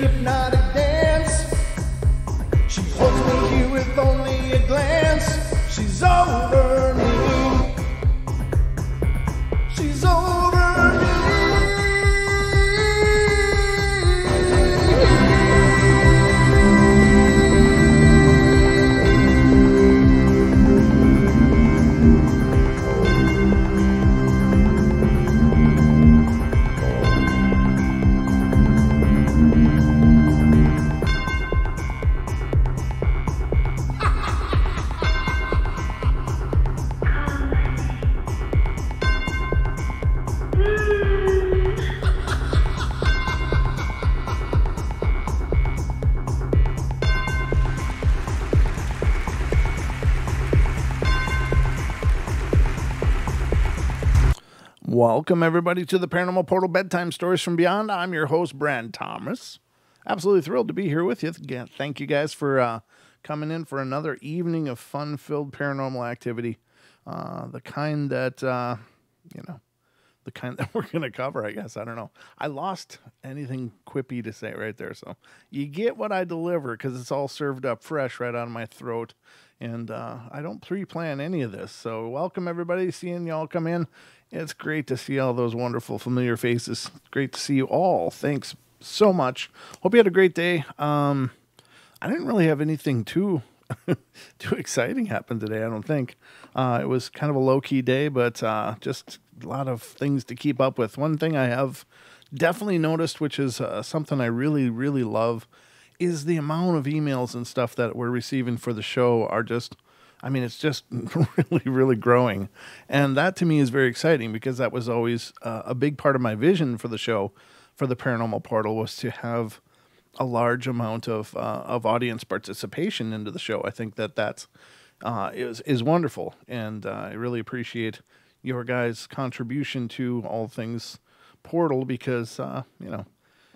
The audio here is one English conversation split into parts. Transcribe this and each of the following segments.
hypnotic dance. She holds me here with only a glance. She's over me. She's over me. Welcome, everybody, to the Paranormal Portal Bedtime Stories from Beyond. I'm your host, Brad Thomas. Absolutely thrilled to be here with you. Again, thank you guys for coming in for another evening of fun-filled paranormal activity. The kind that, the kind that we're going to cover, I guess. I don't know. I lost anything quippy to say right there. So you get what I deliver because it's all served up fresh right out of my throat. And I don't pre-plan any of this. So welcome, everybody. Seeing y'all come in. It's great to see all those wonderful, familiar faces. Great to see you all. Thanks so much. Hope you had a great day. I didn't really have anything too exciting happen today, I don't think. It was kind of a low-key day, but just a lot of things to keep up with. One thing I have definitely noticed, which is something I really, really love, is the amount of emails and stuff that we're receiving for the show are just... it's just really, really growing. And that to me is very exciting because that was always a big part of my vision for the show, for the Paranormal Portal, was to have a large amount of audience participation into the show. I think that's is wonderful. And I really appreciate your guys' contribution to all things Portal because,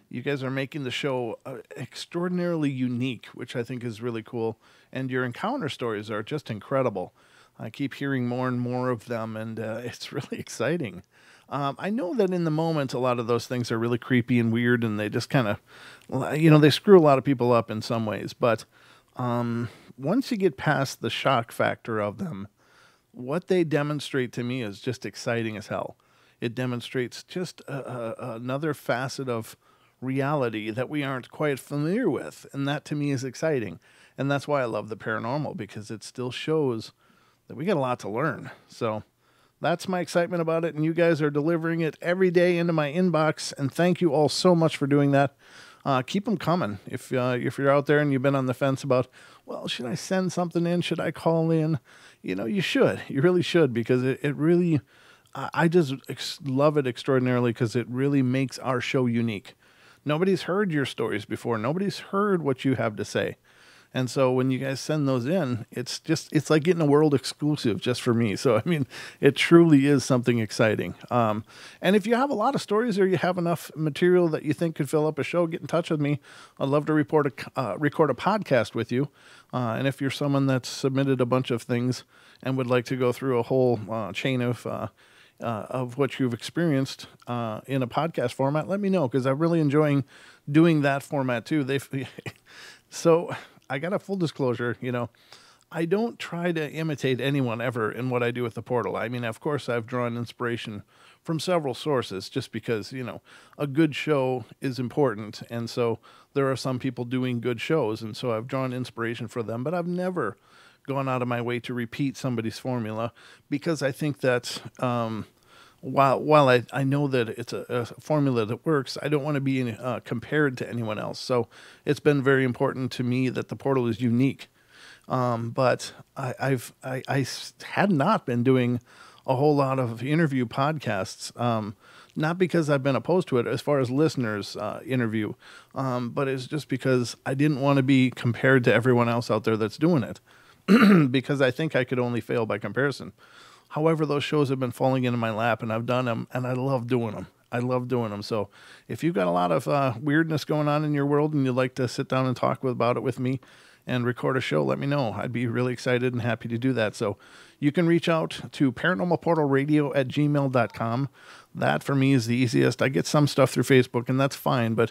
you guys are making the show extraordinarily unique, which I think is really cool. And your encounter stories are just incredible. I keep hearing more and more of them, and it's really exciting. I know that in the moment, a lot of those things are really creepy and weird, and they just kind of, they screw a lot of people up in some ways. But once you get past the shock factor of them, what they demonstrate to me is just exciting as hell. It demonstrates just another facet of reality that we aren't quite familiar with, and that to me is exciting. And that's why I love the paranormal, because it still shows that we got a lot to learn. So that's my excitement about it, and you guys are delivering it every day into my inbox, and thank you all so much for doing that. Keep them coming. If you're out there and you've been on the fence about, well, should I send something in? Should I call in? You should. You really should, because it really, I just love it extraordinarily because it really makes our show unique. Nobody's heard your stories before. Nobody's heard what you have to say. And so when you guys send those in, it's like getting a world exclusive just for me. So, it truly is something exciting. And if you have a lot of stories or you have enough material that you think could fill up a show, get in touch with me. I'd love to record a podcast with you. And if you're someone that's submitted a bunch of things and would like to go through a whole chain of what you've experienced in a podcast format, let me know, because I'm really enjoying doing that format too. So I got a full disclosure, I don't try to imitate anyone ever in what I do with the Portal. Of course, I've drawn inspiration from several sources just because, a good show is important. And so there are some people doing good shows, and so I've drawn inspiration for them, but I've never gone out of my way to repeat somebody's formula, because I think that while I know that it's a formula that works, I don't want to be compared to anyone else. So it's been very important to me that the Portal is unique. But I had not been doing a whole lot of interview podcasts, not because I've been opposed to it as far as listeners interview, but it's just because I didn't want to be compared to everyone else out there that's doing it. Because I think I could only fail by comparison. However, those shows have been falling into my lap, and I've done them, and I love doing them. So if you've got a lot of weirdness going on in your world and you'd like to sit down and talk about it with me and record a show, let me know. I'd be really excited and happy to do that. So you can reach out to paranormalportalradio@gmail.com. That, for me, is the easiest. I get some stuff through Facebook, and that's fine, but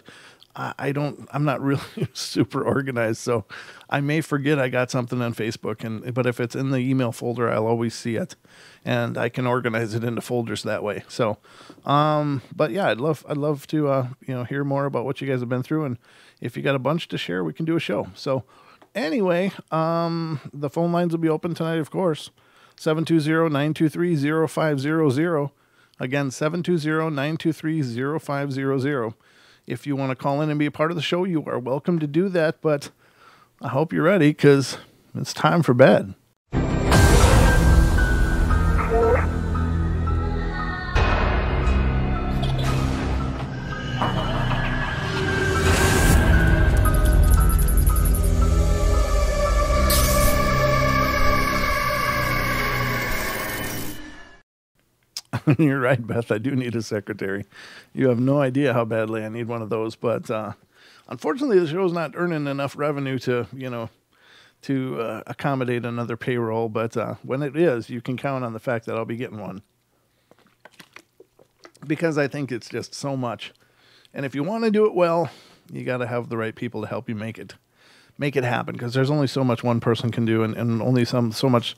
I'm not really super organized, so I may forget I got something on Facebook, but if it's in the email folder, I'll always see it, and I can organize it into folders that way. So, but yeah, I'd love to, hear more about what you guys have been through, and if you got a bunch to share, we can do a show. So anyway, the phone lines will be open tonight, of course. 720-923-0500. Again, 720-923-0500. If you want to call in and be a part of the show, you are welcome to do that, but I hope you're ready because it's time for bed. You're right, Beth. I do need a secretary. You have no idea how badly I need one of those. But unfortunately, the show's not earning enough revenue to accommodate another payroll. But when it is, you can count on the fact that I'll be getting one. Because I think it's just so much. And if you want to do it well, you got to have the right people to help you make it happen. Because there's only so much one person can do, and only so much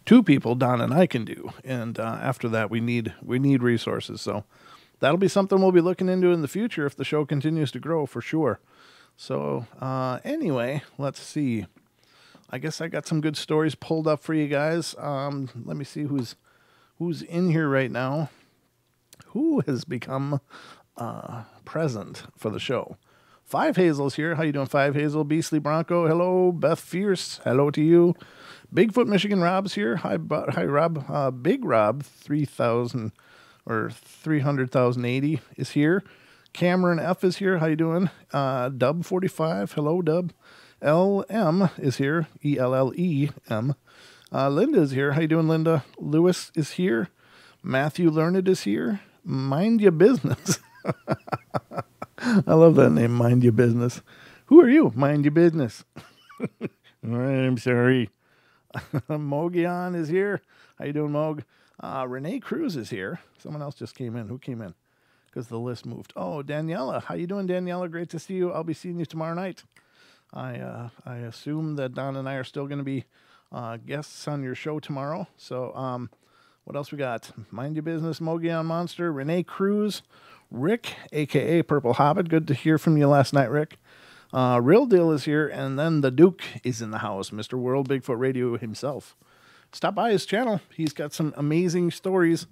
two people, Don and I, can do. And after that, we need resources. So that'll be something we'll be looking into in the future if the show continues to grow, for sure. So anyway, let's see. I guess I got some good stories pulled up for you guys. Let me see who's in here right now. Who has become present for the show? Five Hazel's here. How you doing, Five Hazel? Beastly Bronco, hello. Beth Fierce, hello to you. Bigfoot Michigan Rob's here. Hi Rob. Big Rob 3,000 or 300,080 is here. Cameron F is here. How you doing? Dub 45. Hello, Dub. LM is here. ELLEM. Linda is here. How you doing, Linda? Lewis is here. Matthew Learned is here. Mind Your Business. I love that name, Mind Your Business. Who are you? Mind Your Business. All right, I'm sorry. Mogion is here. How you doing, Mog? Renee Cruz is here. Someone else just came in. Who came in? Because the list moved. Oh, Daniela. How you doing, Daniela? Great to see you. I'll be seeing you tomorrow night. I assume that Don and I are still going to be guests on your show tomorrow. So what else we got? Mind Your Business, Mogion Monster, Renee Cruz, Rick, a.k.a. Purple Hobbit. Good to hear from you last night, Rick. Real Deal is here, and then the Duke is in the house, Mr. World Bigfoot Radio himself. Stop by his channel. He's got some amazing stories,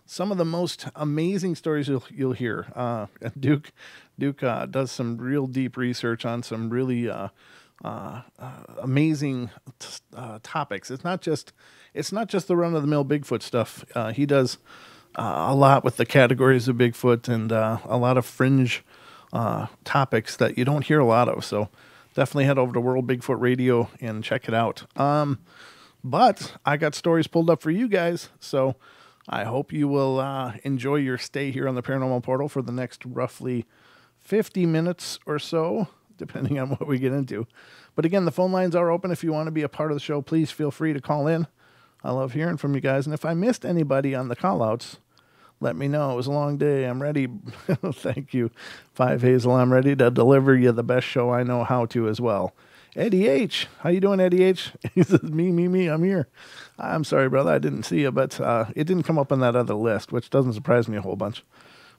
some of the most amazing stories you'll hear. Duke does some real deep research on some really amazing topics. It's not just the run-of-the-mill Bigfoot stuff. He does a lot with the categories of Bigfoot and a lot of fringe topics that you don't hear a lot of. So definitely head over to World Bigfoot Radio and check it out. But I got stories pulled up for you guys, so I hope you will enjoy your stay here on the Paranormal Portal for the next roughly 50 minutes or so, depending on what we get into. But again, the phone lines are open. If you want to be a part of the show, please feel free to call in. I love hearing from you guys. And if I missed anybody on the call-outs, let me know. It was a long day. I'm ready. Thank you, Five Hazel. I'm ready to deliver you the best show I know how to as well. Eddie H. How you doing, Eddie H? He says, me, I'm here. I'm sorry, brother. I didn't see you, but it didn't come up on that other list, which doesn't surprise me a whole bunch.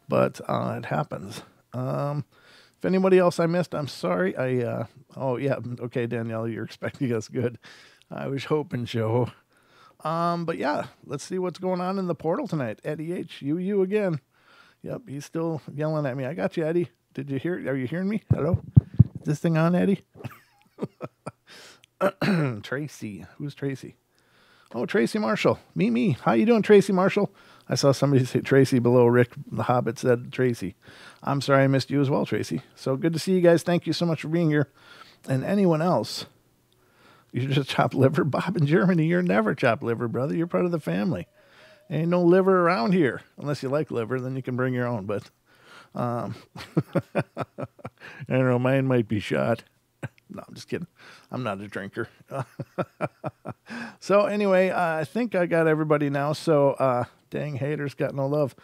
But it happens. If anybody else I missed, I'm sorry. Oh, yeah. Okay, Danielle, you're expecting us. Good. I was hoping so. But yeah, let's see what's going on in the portal tonight. Eddie H, you again. Yep, he's still yelling at me. I got you, Eddie. Did you hear? Are you hearing me? Hello? Is this thing on, Eddie? Tracy. Who's Tracy? Oh, Tracy Marshall. Me. How you doing, Tracy Marshall? I saw somebody say Tracy below. Rick the Hobbit said Tracy. I'm sorry I missed you as well, Tracy. So good to see you guys. Thank you so much for being here. And anyone else, you just chop liver? Bob in Germany, you're never chop liver, brother. You're part of the family. Ain't no liver around here. Unless you like liver, then you can bring your own. But I don't know, mine might be shot. No, I'm just kidding. I'm not a drinker. So anyway, I think I got everybody now. So dang haters got no love.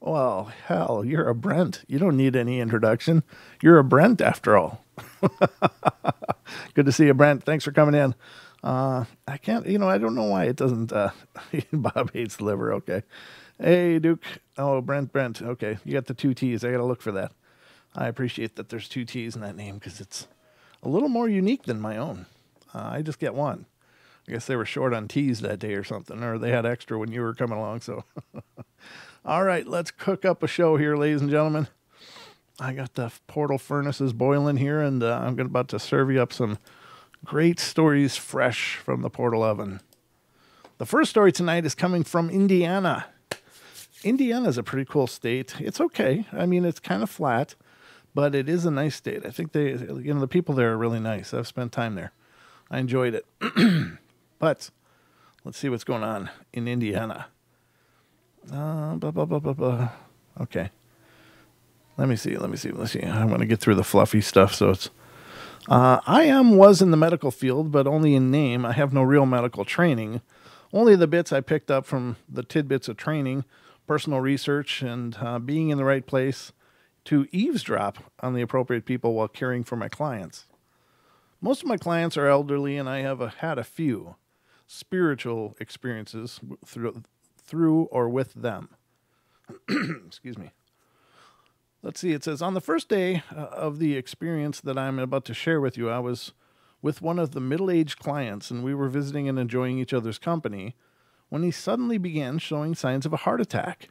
Well, hell, you're a Brent. You don't need any introduction. You're a Brent after all. Good to see you, Brent. Thanks for coming in. I can't, I don't know why it doesn't. Bob hates liver. Okay. Hey, Duke. Oh, Brent. Okay. You got the two T's. I got to look for that. I appreciate that there's two T's in that name because it's a little more unique than my own. I just get one. I guess they were short on T's that day or something, or they had extra when you were coming along. So, all right, let's cook up a show here, ladies and gentlemen. I got the portal furnaces boiling here, and I'm about to serve you up some great stories fresh from the portal oven. The first story tonight is coming from Indiana. Indiana is a pretty cool state. It's okay. I mean, it's kind of flat, but it is a nice state. I think the people there are really nice. I've spent time there. I enjoyed it. But let's see what's going on in Indiana. Okay. Let me see. I'm going to get through the fluffy stuff. So it's, was in the medical field, but only in name. I have no real medical training. Only the bits I picked up from the tidbits of training, personal research, and being in the right place to eavesdrop on the appropriate people while caring for my clients. Most of my clients are elderly, and I have had a few spiritual experiences through or with them. Excuse me. Let's see. It says, on the first day of the experience that I'm about to share with you, I was with one of the middle-aged clients, and we were visiting and enjoying each other's company when he suddenly began showing signs of a heart attack.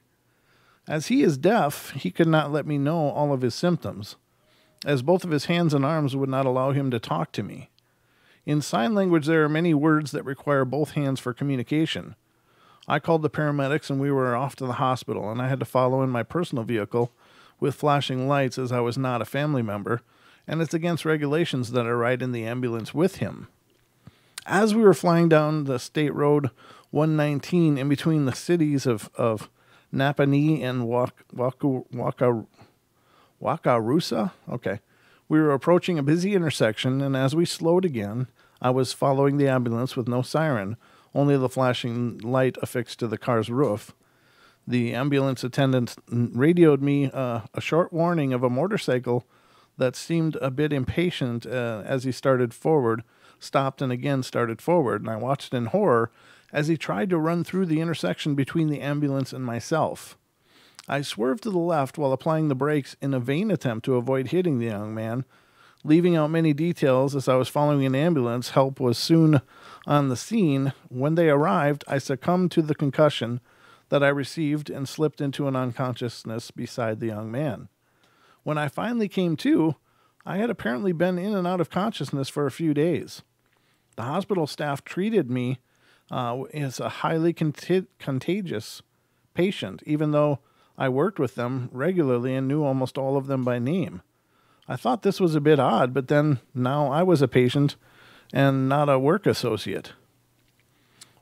As he is deaf, he could not let me know all of his symptoms, as both of his hands and arms would not allow him to talk to me. In sign language, there are many words that require both hands for communication. I called the paramedics, and we were off to the hospital, and I had to follow in my personal vehicle with flashing lights as I was not a family member, and it's against regulations that I ride in the ambulance with him. As we were flying down the State Road 119 in between the cities of Napanee and Wakarusa, we were approaching a busy intersection, and as we slowed again, I was following the ambulance with no siren, only the flashing light affixed to the car's roof. The ambulance attendant radioed me a short warning of a motorcycle that seemed a bit impatient as he stopped and again started forward, and I watched in horror as he tried to run through the intersection between the ambulance and myself. I swerved to the left while applying the brakes in a vain attempt to avoid hitting the young man, leaving out many details as I was following an ambulance. Help was soon on the scene. When they arrived, I succumbed to the concussion that I received and slipped into an unconsciousness beside the young man. When I finally came to, I had apparently been in and out of consciousness for a few days. The hospital staff treated me as a highly contagious patient, even though I worked with them regularly and knew almost all of them by name. I thought this was a bit odd, but then now I was a patient and not a work associate.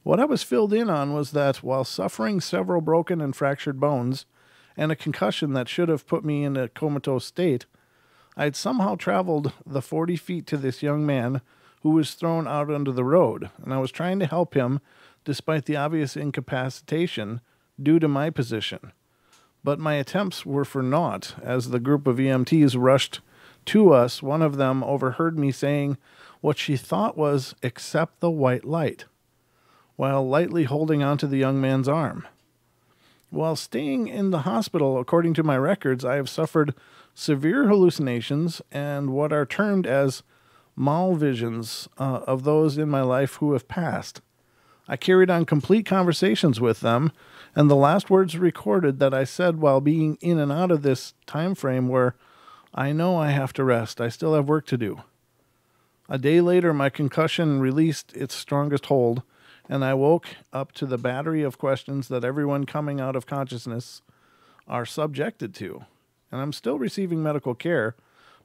What I was filled in on was that while suffering several broken and fractured bones and a concussion that should have put me in a comatose state, I had somehow traveled the 40 feet to this young man who was thrown out onto the road, and I was trying to help him despite the obvious incapacitation due to my position. But my attempts were for naught. As the group of EMTs rushed to us, one of them overheard me saying what she thought was, "Accept the white light," while lightly holding onto the young man's arm. While staying in the hospital, according to my records, I have suffered severe hallucinations and what are termed as malvisions of those in my life who have passed. I carried on complete conversations with them, and the last words recorded that I said while being in and out of this time frame were, "I know I have to rest. I still have work to do." A day later, my concussion released its strongest hold, and I woke up to the battery of questions that everyone coming out of consciousness are subjected to. And I'm still receiving medical care,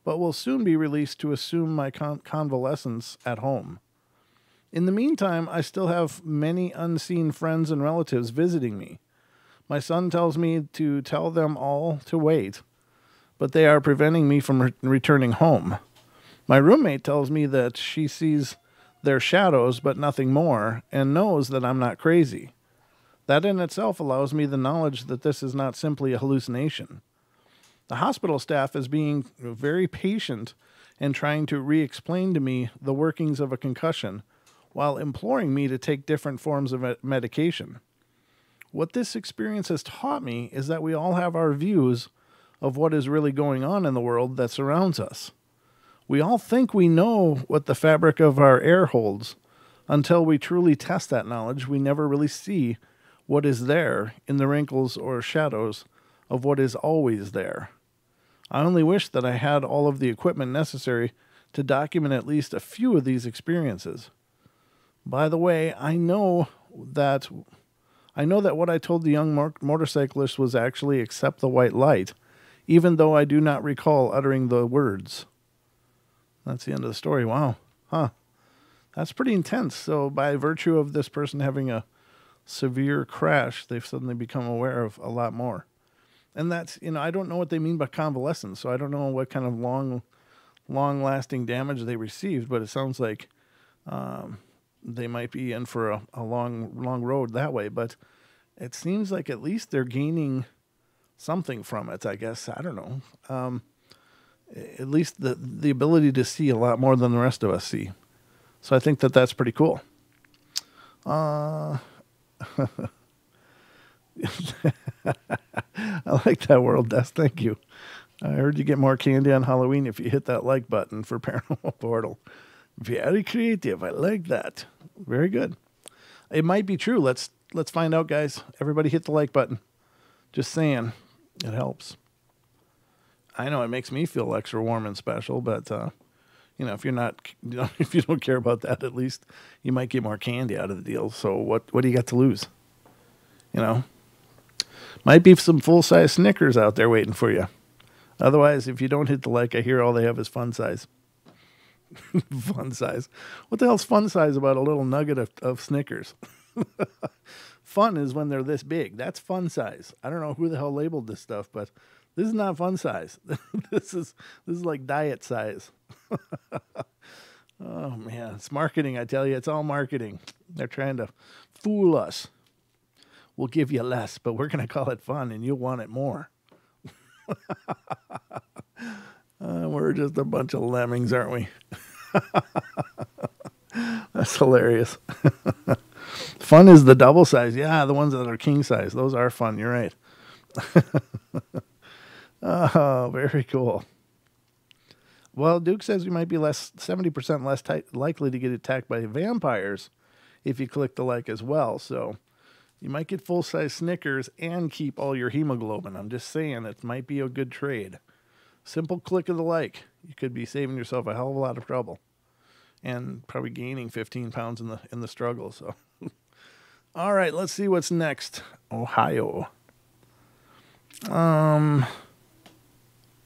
but will soon be released to assume my convalescence at home. In the meantime, I still have many unseen friends and relatives visiting me. My son tells me to tell them all to wait, but they are preventing me from returning home. My roommate tells me that she sees their shadows but nothing more, and knows that I'm not crazy. That in itself allows me the knowledge that this is not simply a hallucination. The hospital staff is being very patient and trying to re-explain to me the workings of a concussion while imploring me to take different forms of medication. What this experience has taught me is that we all have our views of what is really going on in the world that surrounds us. We all think we know what the fabric of our air holds. Until we truly test that knowledge, we never really see what is there in the wrinkles or shadows of what is always there. I only wish that I had all of the equipment necessary to document at least a few of these experiences. By the way, I know that what I told the young motorcyclist was actually accept the white light, even though I do not recall uttering the words. That's the end of the story. Wow. Huh. That's pretty intense. So by virtue of this person having a severe crash, they've suddenly become aware of a lot more. And that's, I don't know what they mean by convalescence, so I don't know what kind of long-lasting damage they received, but it sounds like they might be in for a long road that way. But it seems like at least they're gaining something from it, I guess. I don't know. At least the ability to see a lot more than the rest of us see. So I think that that's pretty cool. I like that, World Death. Thank you. I heard you get more candy on Halloween if you hit that like button for Paranormal Portal. Very creative. I like that. Very good. It might be true. Let's find out, guys. Everybody hit the like button. Just saying. It helps. I know it makes me feel extra warm and special, but if you're not, if you don't care about that, at least you might get more candy out of the deal. So what do you got to lose? Might be some full-size Snickers out there waiting for you. Otherwise, if you don't hit the like, I hear all they have is fun size. Fun size. What the hell's fun size about a little nugget of Snickers? Fun is when they're this big. That's fun size. I don't know who the hell labeled this stuff, but this is not fun size. This is like diet size. Oh man, it's marketing. I tell you, it's all marketing. They're trying to fool us. We'll give you less, but we're going to call it fun, and you'll want it more. We're just a bunch of lemmings, aren't we? That's hilarious. Fun is the double size. Yeah, the ones that are king size. Those are fun. You're right. Oh, very cool. Well, Duke says you might be 70% less likely to get attacked by vampires if you click the like as well. So you might get full-size Snickers and keep all your hemoglobin. I'm just saying it might be a good trade. Simple click of the like. You could be saving yourself a hell of a lot of trouble. And probably gaining 15 pounds in the struggle. So, all right, let's see what's next. Ohio.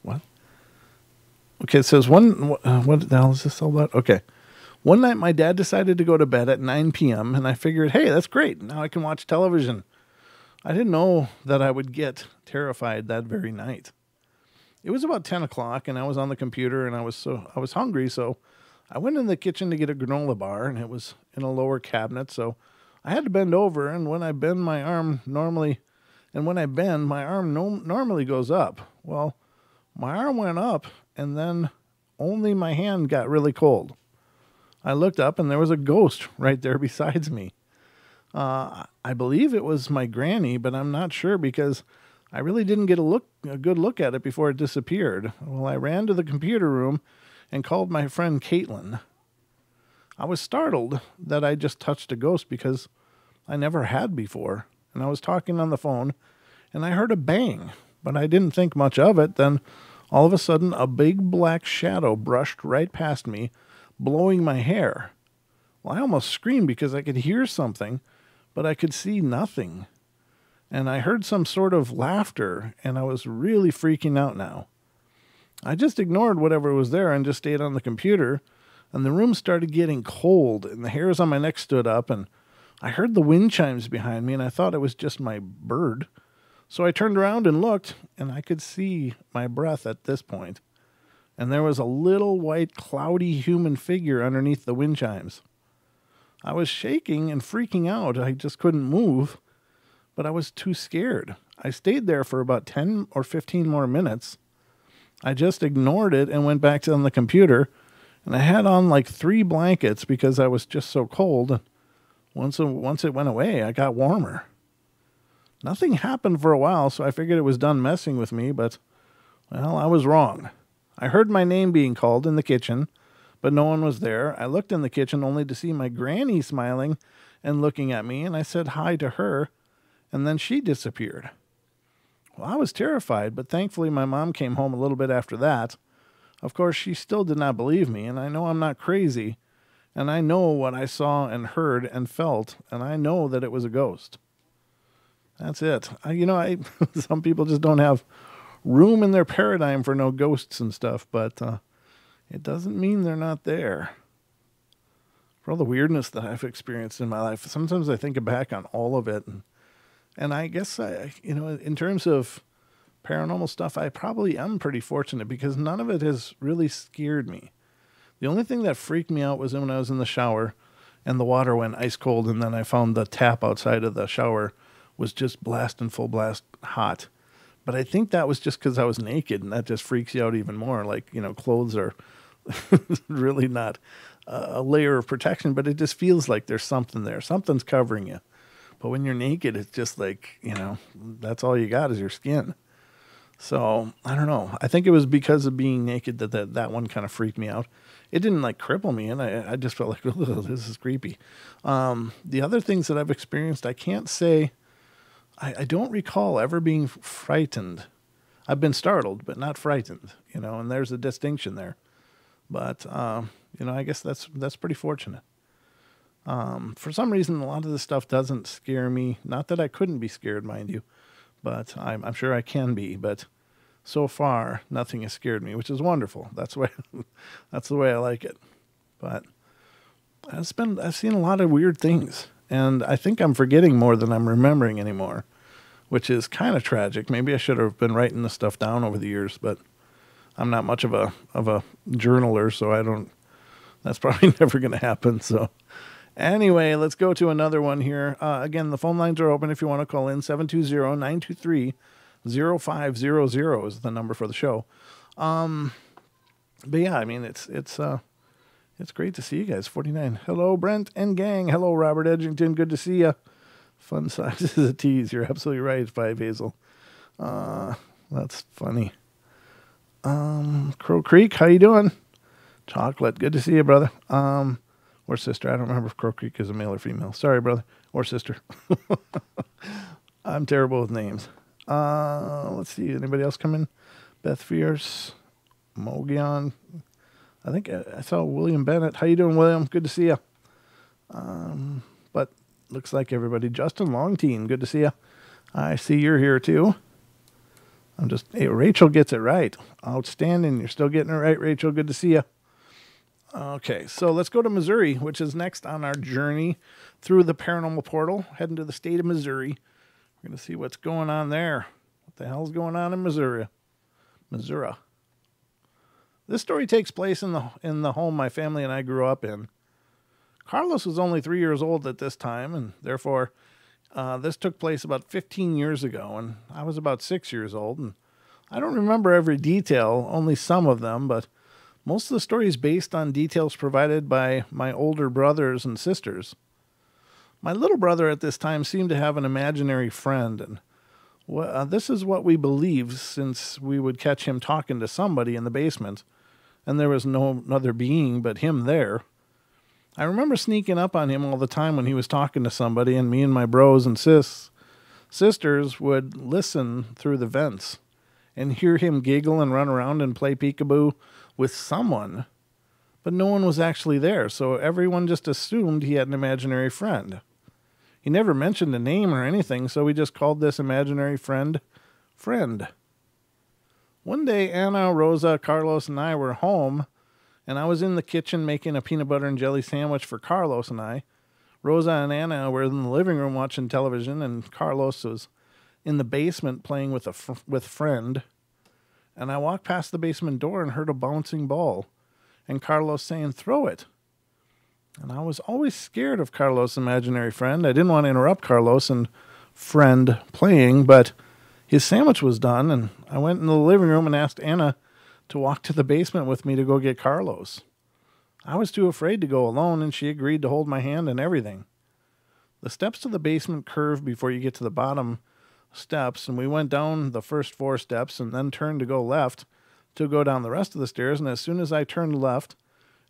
What? Okay, it says what the hell is this all about? Okay. One night my dad decided to go to bed at 9 p.m. and I figured, hey, that's great. Now I can watch television. I didn't know that I would get terrified that very night. It was about 10 o'clock and I was on the computer and I was hungry, so I went in the kitchen to get a granola bar and it was in a lower cabinet, so I had to bend over, and when I bend my arm normally goes up. Well, my arm went up and then only my hand got really cold. I looked up and there was a ghost right there besides me. I believe it was my granny, but I'm not sure because I really didn't get a good look at it before it disappeared. Well, I ran to the computer room and called my friend Caitlin. I was startled that I just touched a ghost because I never had before. And I was talking on the phone and I heard a bang, but I didn't think much of it. Then all of a sudden a big black shadow brushed right past me, blowing my hair. Well, I almost screamed because I could hear something, but I could see nothing. And I heard some sort of laughter, and I was really freaking out now. I just ignored whatever was there and just stayed on the computer, and the room started getting cold, and the hairs on my neck stood up, and I heard the wind chimes behind me, and I thought it was just my bird. So I turned around and looked, and I could see my breath at this point. And there was a little white, cloudy human figure underneath the wind chimes. I was shaking and freaking out. I just couldn't move. but I was too scared. I stayed there for about 10 or 15 more minutes. I just ignored it and went back to on the computer, and I had on like 3 blankets because I was just so cold. Once it went away, I got warmer. Nothing happened for a while, so I figured it was done messing with me, but, well, I was wrong. I heard my name being called in the kitchen, but no one was there. I looked in the kitchen only to see my granny smiling and looking at me, and I said hi to her, and then she disappeared. Well, I was terrified, but thankfully my mom came home a little bit after that. Of course, she still did not believe me, and I know I'm not crazy, and I know what I saw and heard and felt, and I know that it was a ghost. That's it. Some people just don't have room in their paradigm for no ghosts and stuff, but it doesn't mean they're not there. For all the weirdness that I've experienced in my life, sometimes I think back on all of it, and I guess in terms of paranormal stuff, I probably am pretty fortunate because none of it has really scared me. The only thing that freaked me out was when I was in the shower and the water went ice cold, and then I found the tap outside of the shower was just blasting full blast hot. But I think that was just because I was naked, and that just freaks you out even more. Like, clothes are really not a layer of protection, but it just feels like there's something there. Something's covering you. But when you're naked, it's just like, that's all you got is your skin. So, I don't know. I think it was because of being naked that one kind of freaked me out. It didn't cripple me, and I just felt like, this is creepy. The other things that I've experienced, I can't say, I don't recall ever being frightened. I've been startled, but not frightened, and there's a distinction there. But, I guess that's pretty fortunate. For some reason, a lot of this stuff doesn't scare me. Not that I couldn't be scared, mind you, but I'm sure I can be. But so far, nothing has scared me, which is wonderful. That's the way I like it. But I've seen a lot of weird things, and I think I'm forgetting more than I'm remembering anymore, which is kind of tragic. Maybe I should have been writing this stuff down over the years, but I'm not much of a journaler, so that's probably never going to happen. So anyway, let's go to another one here. Again, the phone lines are open if you want to call in. 720-923-0500 is the number for the show. But yeah, I mean, it's great to see you guys. 49. Hello, Brent and gang. Hello, Robert Edgington. Good to see you. Fun size is a tease. You're absolutely right, 5 Hazel. That's funny. Crow Creek, how you doing? Chocolate, good to see you, brother. Or sister. I don't remember if Crow Creek is a male or female. Sorry, brother. Or sister. I'm terrible with names. Let's see. Anybody else come in? Beth Fierce. Mogion. I think I saw William Bennett. How you doing, William? Good to see you. But looks like everybody. Justin Longteen. Good to see you. I see you're here too. Hey, Rachel gets it right. Outstanding. You're still getting it right, Rachel. Good to see you. Okay, so let's go to Missouri, which is next on our journey through the Paranormal Portal, heading to the state of Missouri. We're going to see what's going on there. What the hell's going on in Missouri? This story takes place in the home my family and I grew up in. Carlos was only 3 years old at this time, and therefore this took place about 15 years ago, and I was about 6 years old. And I don't remember every detail, only some of them, but most of the story is based on details provided by my older brothers and sisters. My little brother at this time seemed to have an imaginary friend, and this is what we believed, since we would catch him talking to somebody in the basement, and there was no other being but him there. I remember sneaking up on him all the time when he was talking to somebody, and me and my bros and sisters would listen through the vents and hear him giggle and run around and play peekaboo with someone, but no one was actually there, so everyone just assumed he had an imaginary friend. He never mentioned a name or anything, so we just called this imaginary friend. One day, Anna, Rosa, Carlos, and I were home, and I was in the kitchen making a peanut butter and jelly sandwich for Carlos and I. Rosa and Anna were in the living room watching television, and Carlos was in the basement playing with friend. And I walked past the basement door and heard a bouncing ball, and Carlos saying, "Throw it." And I was always scared of Carlos' imaginary friend. I didn't want to interrupt Carlos and friend playing, but his sandwich was done, and I went in the living room and asked Anna to walk to the basement with me to go get Carlos. I was too afraid to go alone, and she agreed to hold my hand and everything. The steps to the basement curve before you get to the bottom steps, and we went down the first 4 steps and then turned to go left to go down the rest of the stairs, and as soon as I turned left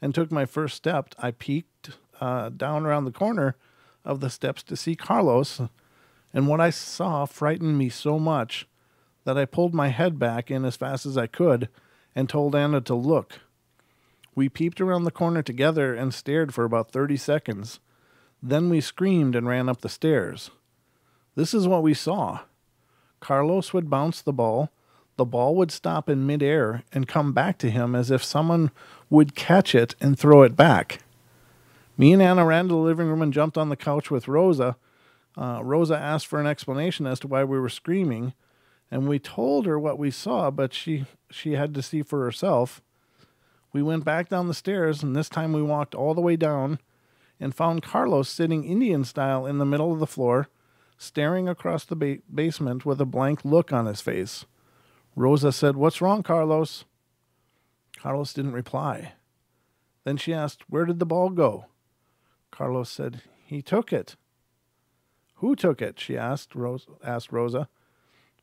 and took my first step, I peeked down around the corner of the steps to see Carlos, and what I saw frightened me so much that I pulled my head back in as fast as I could and told Anna to look. We peeped around the corner together and stared for about 30 seconds. Then we screamed and ran up the stairs. This is what we saw. Carlos would bounce the ball would stop in midair and come back to him as if someone would catch it and throw it back. Me and Anna ran to the living room and jumped on the couch with Rosa. Rosa asked for an explanation as to why we were screaming, and we told her what we saw, but she had to see for herself. We went back down the stairs, and this time we walked all the way down and found Carlos sitting Indian style in the middle of the floor, staring across the basement with a blank look on his face. Rosa said, "What's wrong, Carlos?" Carlos didn't reply. Then she asked, "Where did the ball go?" Carlos said, "He took it." "Who took it?" she asked Rosa.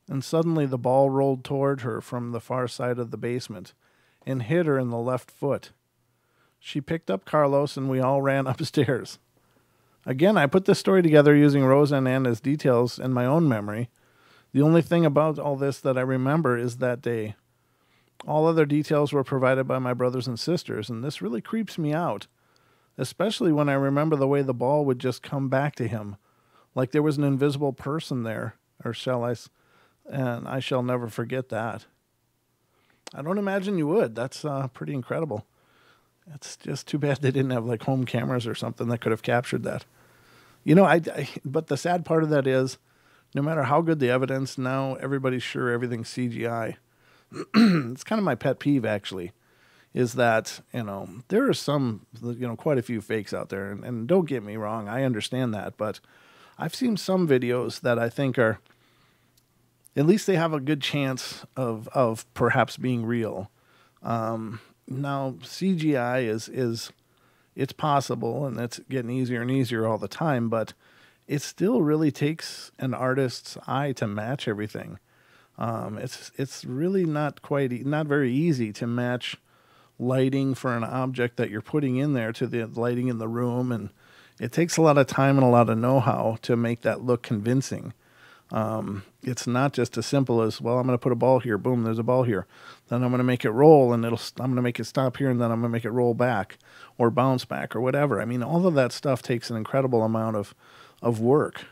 And suddenly the ball rolled toward her from the far side of the basement and hit her in the left foot. She picked up Carlos and we all ran upstairs. Again, I put this story together using Rosa and Anna's details and my own memory. The only thing about all this that I remember is that day. All other details were provided by my brothers and sisters, and this really creeps me out, especially when I remember the way the ball would just come back to him, like there was an invisible person there, and I shall never forget that. I don't imagine you would. That's pretty incredible. It's just too bad they didn't have like home cameras or something that could have captured that. You know, but the sad part of that is, no matter how good the evidence, now everybody's sure everything's CGI. It's kind of my pet peeve, actually, is that, there are some, quite a few fakes out there. And don't get me wrong, I understand that. But I've seen some videos that I think are, at least they have a good chance of perhaps being real. Now, CGI is it's possible, and it's getting easier and easier all the time, but it still really takes an artist's eye to match everything. It's really not very easy to match lighting for an object that you're putting in there to the lighting in the room, and it takes a lot of time and a lot of know-how to make that look convincing. It's not just as simple as, well, I'm going to put a ball here, boom, there's a ball here. Then I'm going to make it roll, and I'm going to make it stop here, and then I'm going to make it roll back or bounce back or whatever. I mean, all of that stuff takes an incredible amount of work.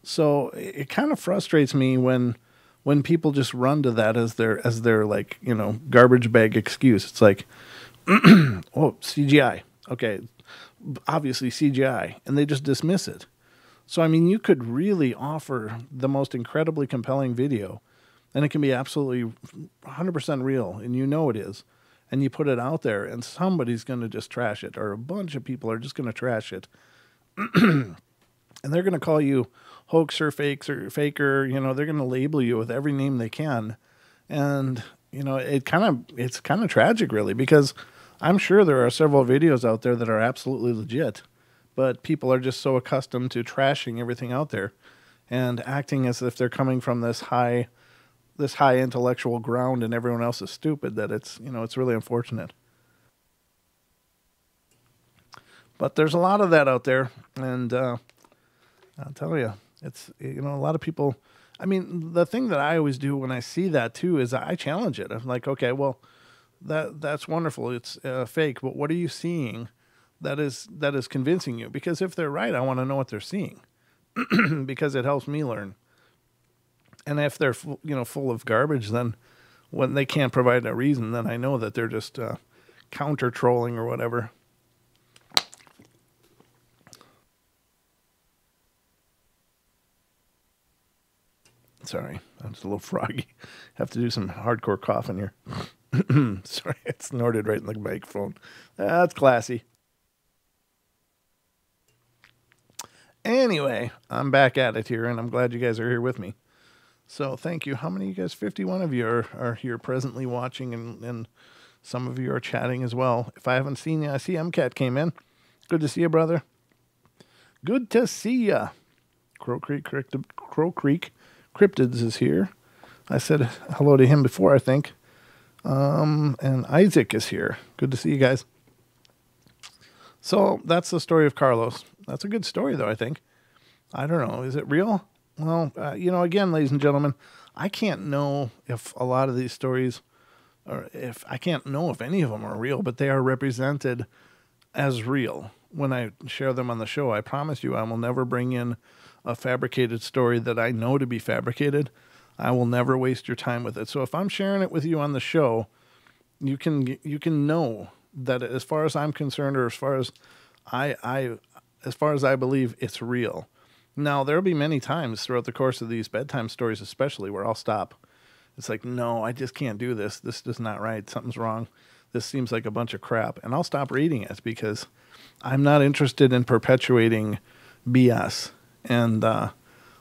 So it kind of frustrates me when people just run to that as their like, garbage bag excuse. It's like, oh, CGI. Okay, obviously CGI, and they just dismiss it. So, I mean, you could really offer the most incredibly compelling video, and it can be absolutely 100% real, and it is, and you put it out there, and somebody's going to just trash it, or a bunch of people are just going to trash it, and they're going to call you hoaxer, faker, they're going to label you with every name they can, and, it's kind of tragic, really, because I'm sure there are several videos out there that are absolutely legit, but people are just so accustomed to trashing everything out there and acting as if they're coming from this high intellectual ground and everyone else is stupid, that it's really unfortunate. But there's a lot of that out there, and I'll tell you, it's, a lot of people, I mean, the thing that I always do when I see that too is I challenge it. I'm like, okay, well, that's wonderful. It's fake, but what are you seeing that is convincing you? Because if they're right, I want to know what they're seeing because it helps me learn. And if they're full of garbage, then when they can't provide a reason, then I know that they're just counter trolling or whatever. Sorry, I'm just a little froggy. Have to do some hardcore coughing here. Sorry, I snorted right in the microphone. That's classy. Anyway, I'm back at it here, and I'm glad you guys are here with me. So thank you. How many of you guys? 51 of you are here presently watching, and some of you are chatting as well. If I haven't seen you, I see MCAT came in. Good to see you, brother. Good to see ya. Crow Creek Cryptids is here. I said hello to him before, I think. And Isaac is here. Good to see you guys. So that's the story of Carlos. That's a good story, though, I think. I don't know. Is it real? Well, again, ladies and gentlemen, I can't know if a lot of these stories, I can't know if any of them are real, but they are represented as real when I share them on the show. I promise you I will never bring in a fabricated story that I know to be fabricated. I will never waste your time with it. So if I'm sharing it with you on the show, you can know that as far as I'm concerned, or as far as I believe, it's real. Now, there'll be many times throughout the course of these bedtime stories, especially, where I'll stop. It's like, no, I just can't do this. This is not right. Something's wrong. This seems like a bunch of crap. And I'll stop reading it because I'm not interested in perpetuating BS. And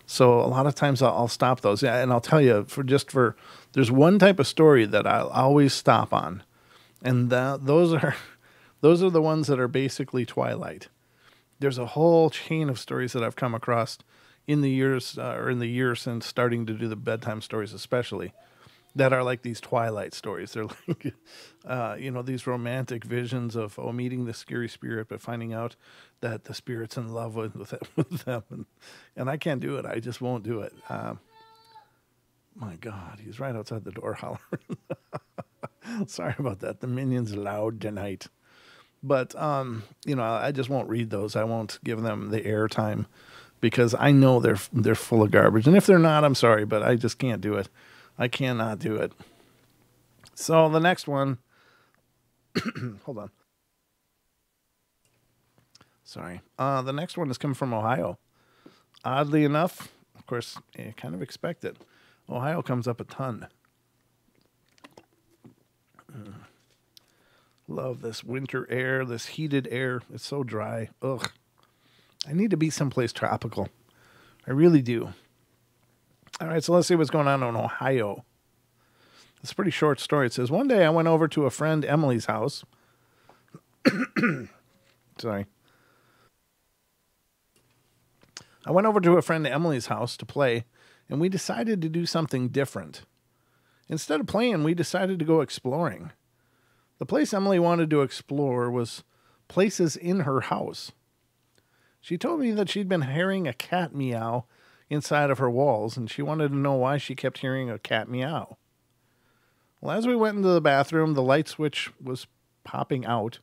so a lot of times I'll stop those. Yeah, and I'll tell you, there's one type of story that I'll always stop on. And those are the ones that are basically Twilight. There's a whole chain of stories that I've come across in the year since starting to do the bedtime stories, especially, that are like these Twilight stories. They're like, these romantic visions of meeting the scary spirit, but finding out that the spirit's in love with them, and I can't do it. I just won't do it. My God, he's right outside the door hollering. Sorry about that. The minion's loud tonight. But, I just won't read those. I won't give them the airtime because I know they're full of garbage. And if they're not, I'm sorry, but I just can't do it. I cannot do it. So the next one, hold on. Sorry. The next one is coming from Ohio. Oddly enough, of course, I kind of expect it. Ohio comes up a ton. Love this winter air, this heated air. It's so dry. Ugh. I need to be someplace tropical. I really do. All right, so let's see what's going on in Ohio. It's a pretty short story. It says, one day I went over to a friend Emily's house. Sorry. I went over to a friend Emily's house to play, and we decided to do something different. Instead of playing, we decided to go exploring. The place Emily wanted to explore was places in her house. She told me that she'd been hearing a cat meow inside of her walls, and she wanted to know why she kept hearing a cat meow. Well, as we went into the bathroom, the light switch was popping out,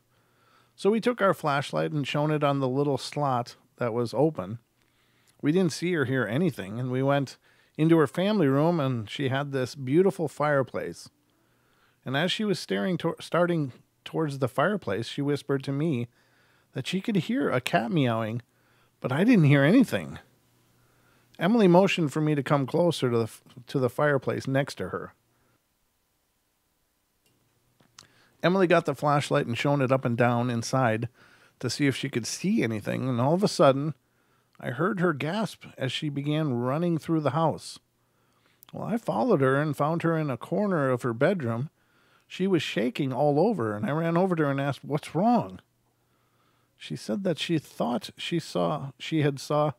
so we took our flashlight and shone it on the little slot that was open. We didn't see or hear anything, and we went into her family room, and she had this beautiful fireplace. And as she was starting towards the fireplace, she whispered to me that she could hear a cat meowing, but I didn't hear anything. Emily motioned for me to come closer to the fireplace next to her. Emily got the flashlight and shone it up and down inside to see if she could see anything, and all of a sudden, I heard her gasp as she began running through the house. Well, I followed her and found her in a corner of her bedroom. She was shaking all over, and I ran over to her and asked, "What's wrong?" She said that she thought she had saw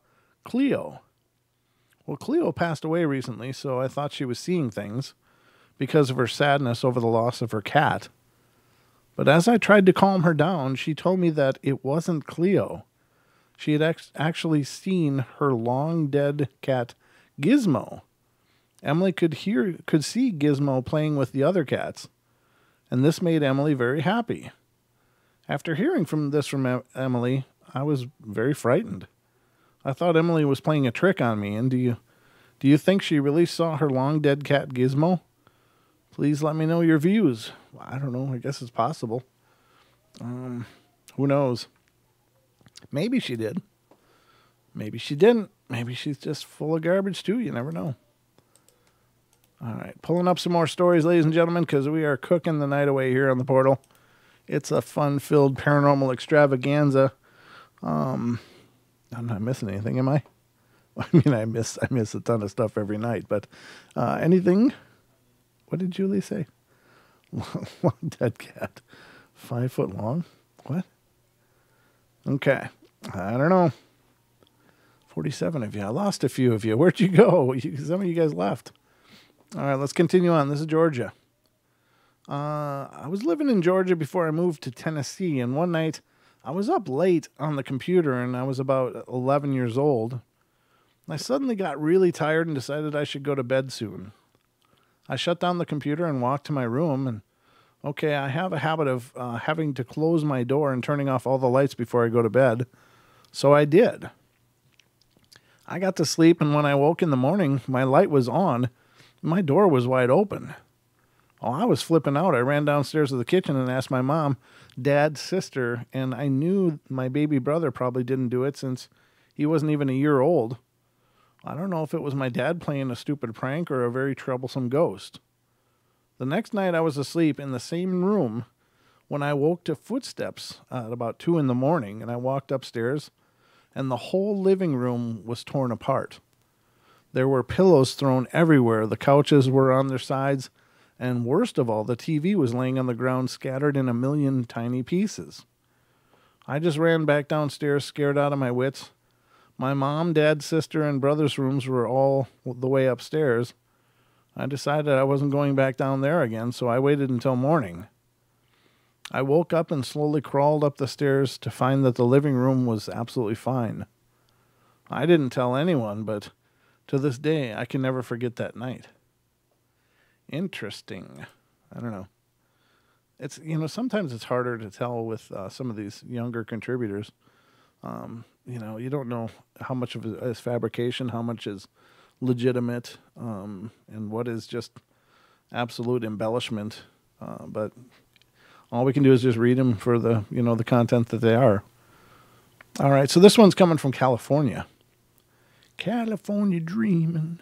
Cleo. Well, Cleo passed away recently, so I thought she was seeing things because of her sadness over the loss of her cat. But as I tried to calm her down, she told me that it wasn't Cleo. She had actually seen her long-dead cat, Gizmo. Emily could see Gizmo playing with the other cats, and this made Emily very happy. After hearing from Emily, I was very frightened. I thought Emily was playing a trick on me, and do you think she really saw her long-dead cat, Gizmo? Please let me know your views. I don't know. I guess it's possible. Who knows? Maybe she did. Maybe she didn't. Maybe she's just full of garbage, too. You never know. All right. Pulling up some more stories, ladies and gentlemen, because we are cooking the night away here on the portal. It's a fun-filled paranormal extravaganza. I'm not missing anything, am I? I mean, I miss a ton of stuff every night, but anything? What did Julie say? Long dead cat. 5 foot long? What? Okay. I don't know. 47 of you. I lost a few of you. Where'd you go? Some of you guys left. All right, let's continue on. This is Georgia. I was living in Georgia before I moved to Tennessee, and one night I was up late on the computer, and I was about 11 years old. I suddenly got really tired and decided I should go to bed soon. I shut down the computer and walked to my room, and okay, I have a habit of having to close my door and turning off all the lights before I go to bed, so I did. I got to sleep, and when I woke in the morning, my light was on. My door was wide open. Oh, I was flipping out. I ran downstairs to the kitchen and asked my mom, Dad's sister, and I knew my baby brother probably didn't do it since he wasn't even a year old. I don't know if it was my dad playing a stupid prank or a very troublesome ghost. The next night I was asleep in the same room when I woke to footsteps at about 2 in the morning, and I walked upstairs, and the whole living room was torn apart. There were pillows thrown everywhere, the couches were on their sides, and worst of all, the TV was laying on the ground scattered in a million tiny pieces. I just ran back downstairs, scared out of my wits. My mom, dad, sister, and brother's rooms were all the way upstairs. I decided I wasn't going back down there again, so I waited until morning. I woke up and slowly crawled up the stairs to find that the living room was absolutely fine. I didn't tell anyone, but to this day, I can never forget that night. Interesting. I don't know. It's, sometimes it's harder to tell with some of these younger contributors. You don't know how much of it is fabrication, how much is legitimate, and what is just absolute embellishment. But all we can do is just read them for the, the content that they are. All right, so this one's coming from California. California dreaming.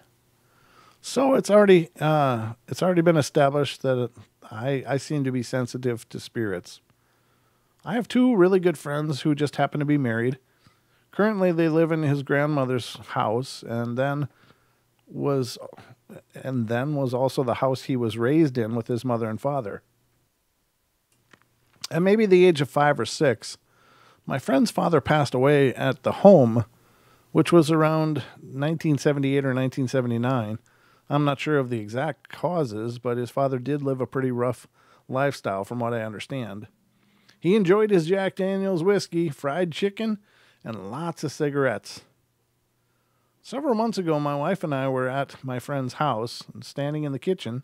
So it's already been established that I seem to be sensitive to spirits. I have 2 really good friends who just happen to be married. Currently, they live in his grandmother's house, and then was also the house he was raised in with his mother and father. At maybe the age of 5 or 6, my friend's father passed away at the home, which was around 1978 or 1979. I'm not sure of the exact causes, but his father did live a pretty rough lifestyle from what I understand. He enjoyed his Jack Daniel's whiskey, fried chicken, and lots of cigarettes. Several months ago, my wife and I were at my friend's house and standing in the kitchen.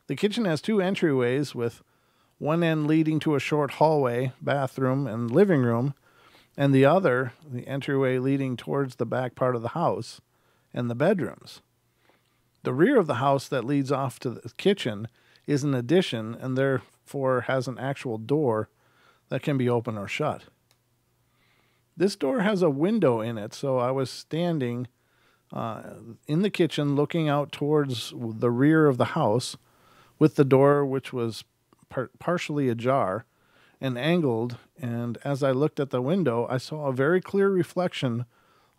The kitchen has 2 entryways with one end leading to a short hallway, bathroom, and living room, and the other, the entryway leading towards the back part of the house and the bedrooms. The rear of the house that leads off to the kitchen is an addition and therefore has an actual door that can be open or shut. This door has a window in it, so I was standing in the kitchen looking out towards the rear of the house with the door, which was partially ajar and angled, and as I looked at the window, I saw a very clear reflection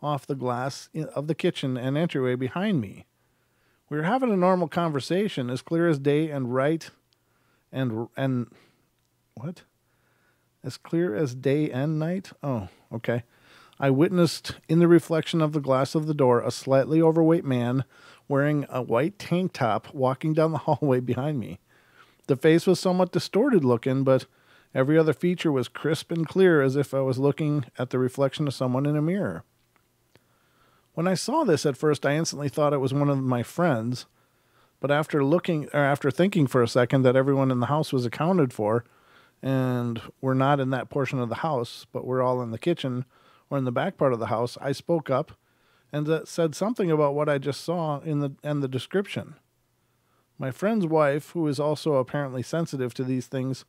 off the glass of the kitchen and entryway behind me. We were having a normal conversation, as clear as day and right, and what? As clear as day and night? Oh, okay. I witnessed in the reflection of the glass of the door a slightly overweight man wearing a white tank top walking down the hallway behind me. The face was somewhat distorted looking, but every other feature was crisp and clear as if I was looking at the reflection of someone in a mirror. When I saw this at first, I instantly thought it was one of my friends, but after thinking for a second that everyone in the house was accounted for, and we're not in that portion of the house, but we're all in the kitchen or in the back part of the house, I spoke up and said something about what I just saw in the description. My friend's wife, who is also apparently sensitive to these things,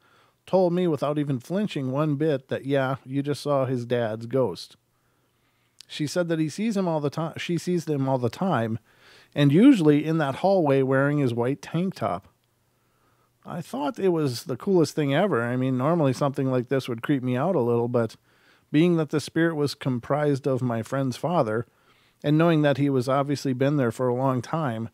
told me without even flinching one bit that, yeah, you just saw his dad's ghost. She said that she sees him all the time, and usually in that hallway wearing his white tank top. I thought it was the coolest thing ever. I mean, normally something like this would creep me out a little, but Being that the spirit was comprised of my friend's father, and knowing that he was obviously been there for a long time,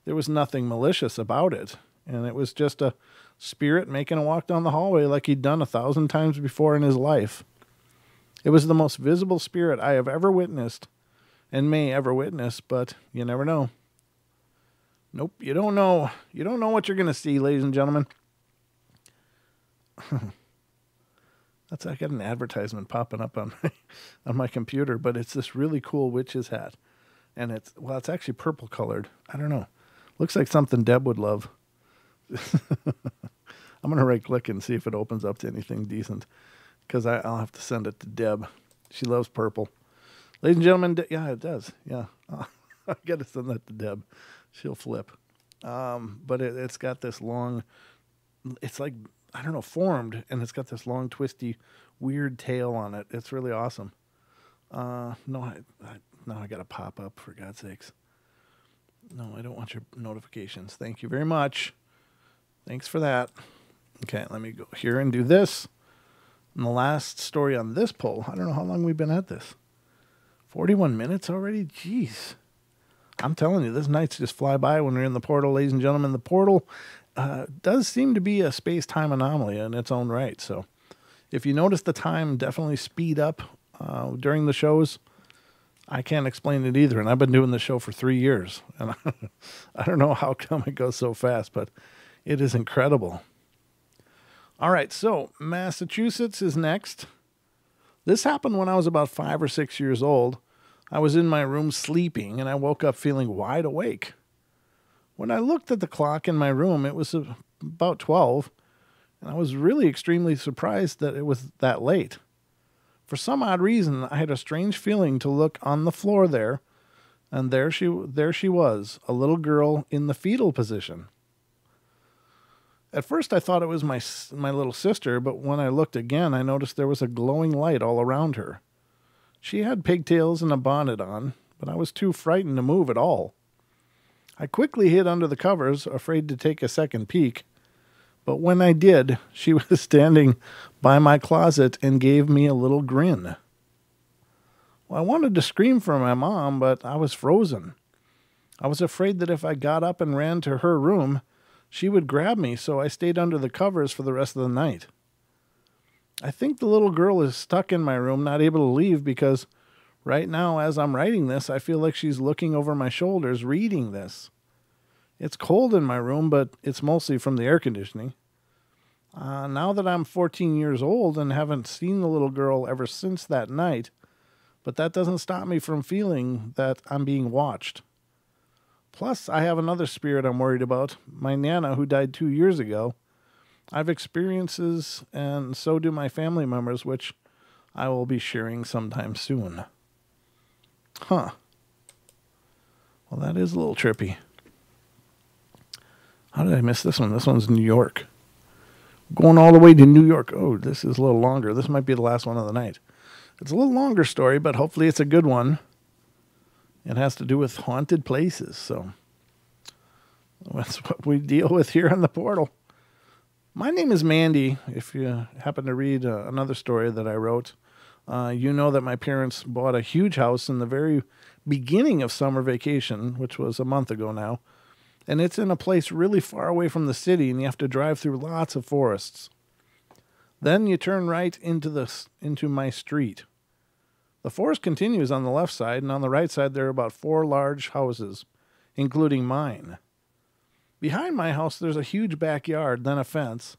there was nothing malicious about it. And it was just a spirit making a walk down the hallway like he'd done 1,000 times before in his life. It was the most visible spirit I have ever witnessed and may ever witness, but you never know. Nope, you don't know. You don't know what you're going to see, ladies and gentlemen. I got an advertisement popping up on my computer, but it's this really cool witch's hat. And it's actually purple colored. I don't know. Looks like something Deb would love. I'm going to right click and see if it opens up to anything decent, because I'll have to send it to Deb. She loves purple. Ladies and gentlemen, yeah, it does. Yeah. I got to send that to Deb. She'll flip. But it's got this long, it's like, I don't know, formed, and it's got this long, twisty, weird tail on it. It's really awesome. No, I got to pop up, for God's sakes. No, I don't want your notifications. Thank you very much. Thanks for that. Okay, let me go here and do this. And the last story on this poll, I don't know how long we've been at this. 41 minutes already? Jeez. I'm telling you, this nights just fly by when we're in the portal, ladies and gentlemen. The portal does seem to be a space-time anomaly in its own right. So if you notice the time definitely speed up during the shows, I can't explain it either. And I've been doing the show for 3 years. And I don't know how come it goes so fast, but it is incredible. All right, so Massachusetts is next. This happened when I was about 5 or 6 years old. I was in my room sleeping, and I woke up feeling wide awake. When I looked at the clock in my room, it was about 12, and I was really extremely surprised that it was that late. For some odd reason, I had a strange feeling to look on the floor there, and there she was, a little girl in the fetal position. At first, I thought it was my little sister, but when I looked again, I noticed there was a glowing light all around her. She had pigtails and a bonnet on, but I was too frightened to move at all. I quickly hid under the covers, afraid to take a second peek, but when I did, she was standing by my closet and gave me a little grin. Well, I wanted to scream for my mom, but I was frozen. I was afraid that if I got up and ran to her room, she would grab me, so I stayed under the covers for the rest of the night. I think the little girl is stuck in my room, not able to leave, because right now, as I'm writing this, I feel like she's looking over my shoulders, reading this. It's cold in my room, but it's mostly from the air conditioning. Now that I'm 14 years old and haven't seen the little girl ever since that night, but that doesn't stop me from feeling that I'm being watched. Plus, I have another spirit I'm worried about, my Nana, who died 2 years ago. I've experiences, and so do my family members, which I will be sharing sometime soon. Huh. Well, that is a little trippy. How did I miss this one? This one's New York. Going all the way to New York. Oh, this is a little longer. This might be the last one of the night. It's a little longer story, but hopefully it's a good one. It has to do with haunted places, so that's what we deal with here on the portal. My name is Mandy. If you happen to read another story that I wrote, you know that my parents bought a huge house in the very beginning of summer vacation, which was a month ago now, and it's in a place really far away from the city, and you have to drive through lots of forests. Then you turn right into my street. The forest continues on the left side, and on the right side there are about 4 large houses, including mine. Behind my house there's a huge backyard, then a fence,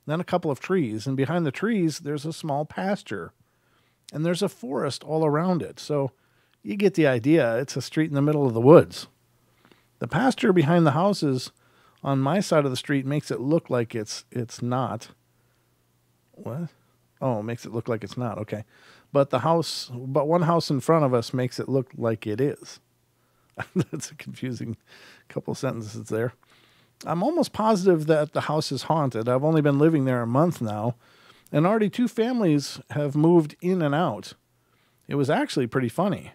then a couple of trees, and behind the trees there's a small pasture, and there's a forest all around it. So you get the idea. It's a street in the middle of the woods. The pasture behind the houses on my side of the street makes it look like it's not. What? Oh, it makes it look like it's not. Okay. But one house in front of us makes it look like it is. That's a confusing couple of sentences there. I'm almost positive that the house is haunted. I've only been living there a month now, and already 2 families have moved in and out. It was actually pretty funny.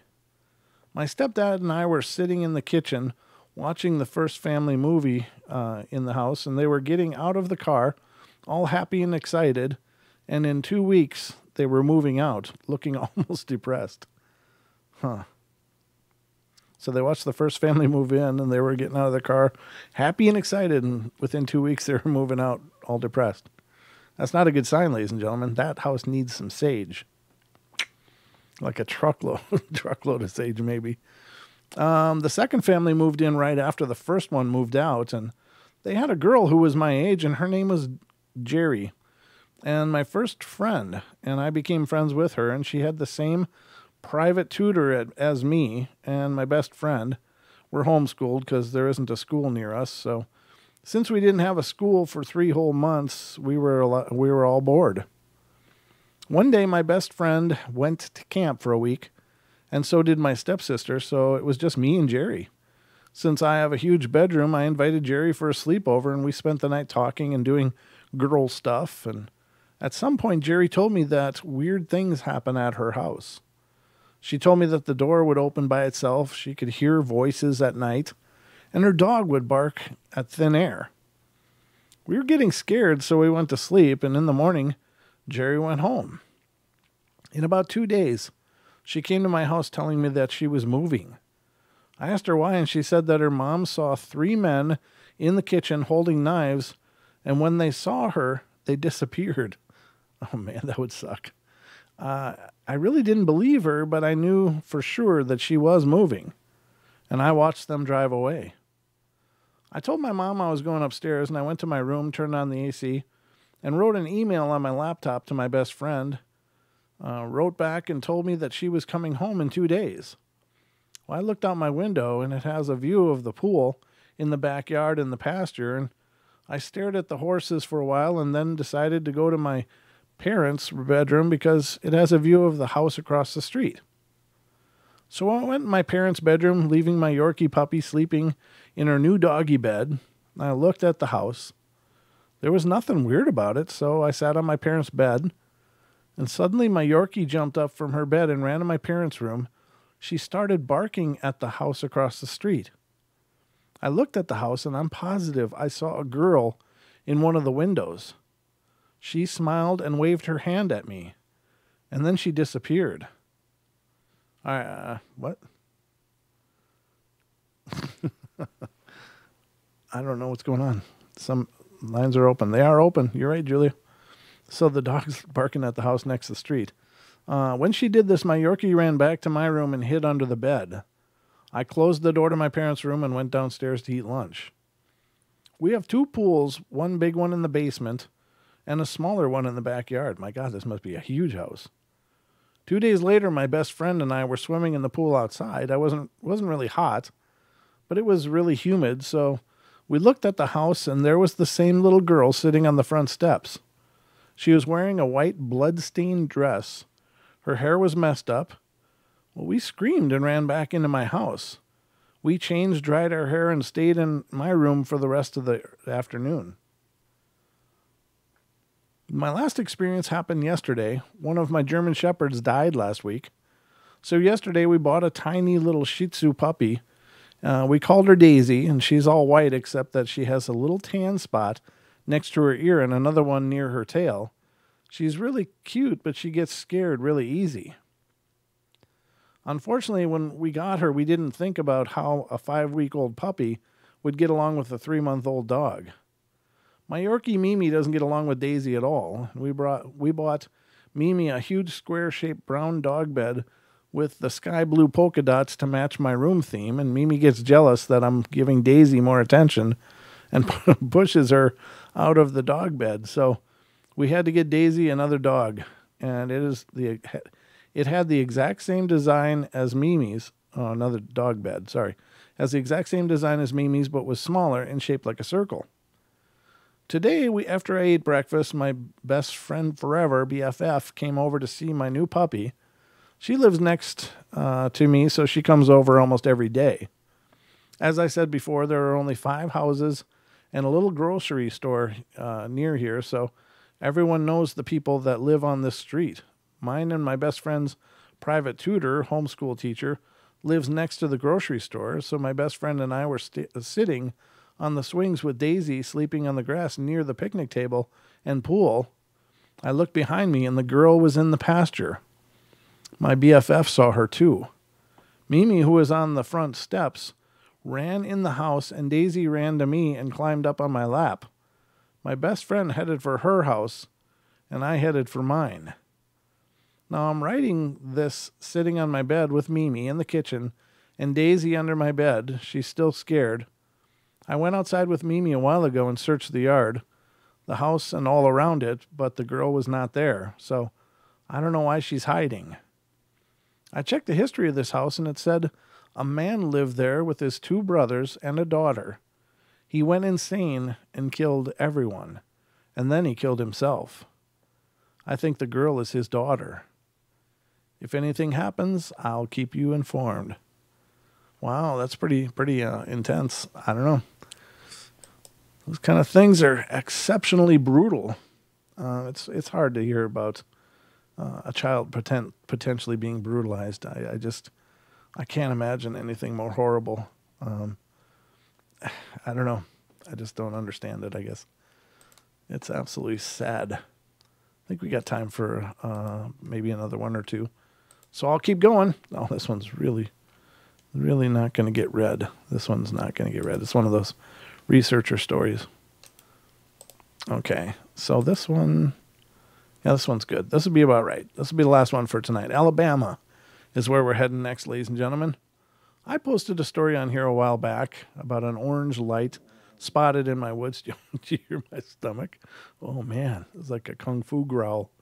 My stepdad and I were sitting in the kitchen watching the first family movie in the house, and they were getting out of the car, all happy and excited, and in 2 weeks, they were moving out, looking almost depressed. Huh. So they watched the first family move in, and they were getting out of the car happy and excited, and within 2 weeks they were moving out all depressed. That's not a good sign, ladies and gentlemen. That house needs some sage. Like a truckload of sage, maybe. The second family moved in right after the first one moved out, and they had a girl who was my age, and her name was Jerry. And my first friend, and I became friends with her, and she had the same private tutor as me and my best friend. We're homeschooled because there isn't a school near us, so since we didn't have a school for 3 whole months, we were all bored. One day, my best friend went to camp for a week, and so did my stepsister, so it was just me and Jerry. Since I have a huge bedroom, I invited Jerry for a sleepover, and we spent the night talking and doing girl stuff. And at some point, Jerry told me that weird things happen at her house. She told me that the door would open by itself, she could hear voices at night, and her dog would bark at thin air. We were getting scared, so we went to sleep, and in the morning, Jerry went home. In about 2 days, she came to my house telling me that she was moving. I asked her why, and she said that her mom saw 3 men in the kitchen holding knives, and when they saw her, they disappeared. Oh man, that would suck. I really didn't believe her, but I knew for sure that she was moving, and I watched them drive away. I told my mom I was going upstairs, and I went to my room, turned on the AC, and wrote an email on my laptop to my best friend, wrote back and told me that she was coming home in 2 days. Well, I looked out my window, and it has a view of the pool in the backyard and the pasture, and I stared at the horses for a while and then decided to go to my parents' bedroom because it has a view of the house across the street. So I went in my parents' bedroom, leaving my Yorkie puppy sleeping in her new doggy bed. I looked at the house. There was nothing weird about it, so I sat on my parents' bed, and suddenly my Yorkie jumped up from her bed and ran to my parents' room. She started barking at the house across the street. I looked at the house, and I'm positive I saw a girl in one of the windows. She smiled and waved her hand at me, and then she disappeared. What? I don't know what's going on. Some lines are open. They are open. You're right, Julia. So the dog's barking at the house next to the street. When she did this, my Yorkie ran back to my room and hid under the bed. I closed the door to my parents' room and went downstairs to eat lunch. We have 2 pools, one big one in the basement and a smaller one in the backyard. My God, this must be a huge house. 2 days later, my best friend and I were swimming in the pool outside. I wasn't really hot, but it was really humid, so we looked at the house, and there was the same little girl sitting on the front steps. She was wearing a white blood-stained dress. Her hair was messed up. Well, we screamed and ran back into my house. We changed, dried our hair, and stayed in my room for the rest of the afternoon. My last experience happened yesterday. One of my German Shepherds died last week. So yesterday we bought a tiny little Shih Tzu puppy. We called her Daisy, and she's all white except that she has a little tan spot next to her ear and another one near her tail. She's really cute, but she gets scared really easy. Unfortunately, when we got her, we didn't think about how a 5-week-old puppy would get along with a 3-month-old dog. My Yorkie Mimi doesn't get along with Daisy at all. We bought Mimi a huge square-shaped brown dog bed with the sky blue polka dots to match my room theme, and Mimi gets jealous that I'm giving Daisy more attention and pushes her out of the dog bed. So we had to get Daisy another dog, and it had the exact same design as Mimi's. Oh, another dog bed, sorry. Has the exact same design as Mimi's, but was smaller and shaped like a circle. Today, after I ate breakfast, my best friend forever, BFF, came over to see my new puppy. She lives next to me, so she comes over almost every day. As I said before, there are only 5 houses and a little grocery store near here, so everyone knows the people that live on this street. Mine and my best friend's private tutor, homeschool teacher, lives next to the grocery store, so my best friend and I were sitting on the swings with Daisy sleeping on the grass near the picnic table and pool. I looked behind me, and the girl was in the pasture. My BFF saw her too. Mimi, who was on the front steps, ran in the house, and Daisy ran to me and climbed up on my lap. My best friend headed for her house, and I headed for mine. Now I'm writing this sitting on my bed with Mimi in the kitchen and Daisy under my bed. She's still scared. I went outside with Mimi a while ago and searched the yard, the house and all around it, but the girl was not there, so I don't know why she's hiding. I checked the history of this house, and it said a man lived there with his 2 brothers and a daughter. He went insane and killed everyone, and then he killed himself. I think the girl is his daughter. If anything happens, I'll keep you informed. Wow, that's pretty intense. I don't know. Those kind of things are exceptionally brutal. It's hard to hear about a child potentially being brutalized. I can't imagine anything more horrible. I don't know. I just don't understand it, I guess. It's absolutely sad. I think we got time for maybe another one or two. So I'll keep going. Oh, this one's really not going to get read. This one's not going to get read. It's one of those researcher stories. Okay, so this one, yeah, this one's good. This will be about right. This will be the last one for tonight. Alabama is where we're heading next, ladies and gentlemen. I posted a story on here a while back about an orange light spotted in my woods. Did you hear my stomach? Oh, man, it's like a kung fu growl.